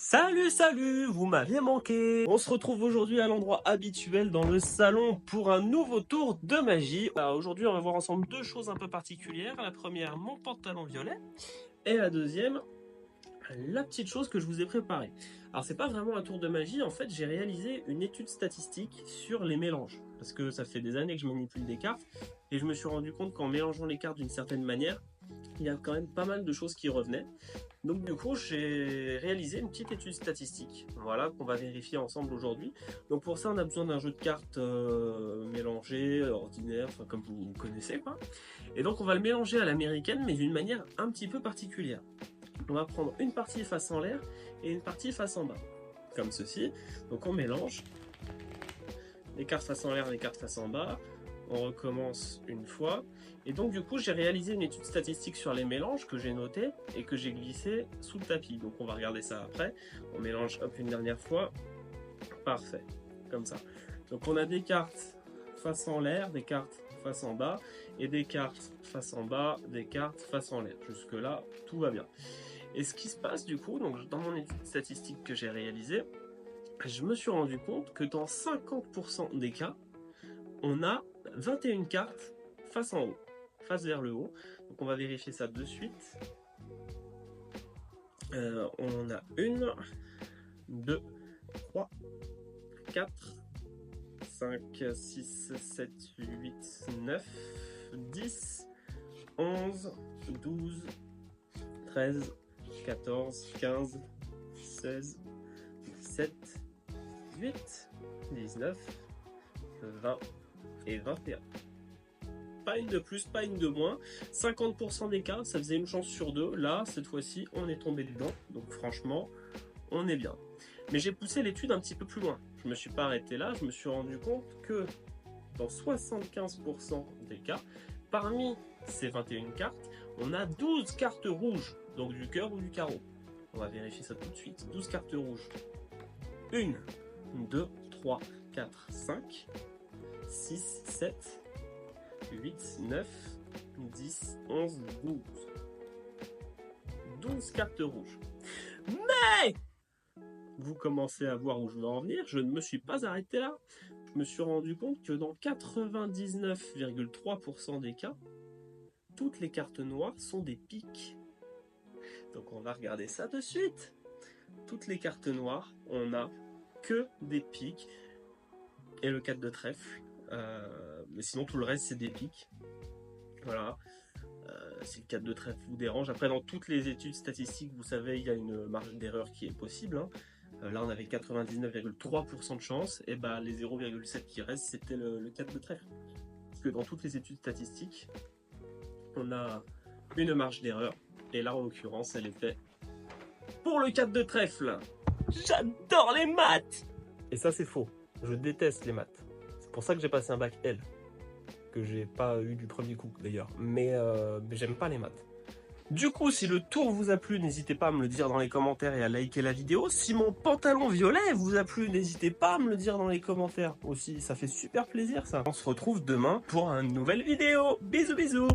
Salut, salut, vous m'aviez manqué. On se retrouve aujourd'hui à l'endroit habituel dans le salon pour un nouveau tour de magie. Alors aujourd'hui, on va voir ensemble deux choses un peu particulières. La première, mon pantalon violet. Et la deuxième, la petite chose que je vous ai préparée. Alors c'est pas vraiment un tour de magie, en fait j'ai réalisé une étude statistique sur les mélanges. Parce que ça fait des années que je manipule des cartes, et je me suis rendu compte qu'en mélangeant les cartes d'une certaine manière, il y a quand même pas mal de choses qui revenaient. Donc du coup j'ai réalisé une petite étude statistique, voilà, qu'on va vérifier ensemble aujourd'hui. Donc pour ça on a besoin d'un jeu de cartes mélangé, ordinaire, enfin comme vous connaissez quoi. Et donc on va le mélanger à l'américaine mais d'une manière un petit peu particulière. On va prendre une partie face en l'air et une partie face en bas, comme ceci. Donc on mélange les cartes face en l'air, les cartes face en bas. On recommence une fois. Et donc du coup j'ai réalisé une étude statistique sur les mélanges que j'ai noté et que j'ai glissé sous le tapis. Donc on va regarder ça après. On mélange hop une dernière fois. Parfait, comme ça. Donc on a des cartes face en l'air, des cartes face en bas et des cartes face en bas, des cartes face en l'air. Jusque là tout va bien. Et ce qui se passe du coup, donc dans mon étude statistique que j'ai réalisée, je me suis rendu compte que dans 50% des cas, on a 21 cartes face en haut, face vers le haut. Donc on va vérifier ça de suite. On a 1, 2, 3, 4, 5, 6, 7, 8, 9, 10, 11, 12, 13, 14, 15, 16, 17, 18, 19, 20 et 21. Pas une de plus, pas une de moins. 50% des cas, ça faisait une chance sur deux. Là, cette fois-ci, on est tombé dedans. Donc franchement, on est bien. Mais j'ai poussé l'étude un petit peu plus loin. Je ne me suis pas arrêté là. Je me suis rendu compte que dans 75% des cas, parmi ces 21 cartes, on a 12 cartes rouges. Donc du cœur ou du carreau. On va vérifier ça tout de suite. 12 cartes rouges. 1, 2, 3, 4, 5, 6, 7, 8, 9, 10, 11, 12. 12 cartes rouges. Mais vous commencez à voir où je veux en venir. Je ne me suis pas arrêté là. Je me suis rendu compte que dans 99,3% des cas, toutes les cartes noires sont des piques. Donc on va regarder ça de suite. Toutes les cartes noires, on a que des piques. Et le 4 de trèfle. Mais sinon tout le reste c'est des piques. Voilà. Si le 4 de trèfle vous dérange. Après dans toutes les études statistiques, vous savez, il y a une marge d'erreur qui est possible. Là on avait 99,3% de chance. Et bah les 0,7 qui restent c'était le 4 de trèfle. Parce que dans toutes les études statistiques, on a une marge d'erreur. Et là en l'occurrence elle était pour le 4 de trèfle. J'adore les maths. Et ça c'est faux. Je déteste les maths. C'est pour ça que j'ai passé un bac L. Que j'ai pas eu du premier coup d'ailleurs. Mais j'aime pas les maths. Du coup, si le tour vous a plu, n'hésitez pas à me le dire dans les commentaires et à liker la vidéo. Si mon pantalon violet vous a plu, n'hésitez pas à me le dire dans les commentaires aussi. Ça fait super plaisir ça. On se retrouve demain pour une nouvelle vidéo. Bisous bisous.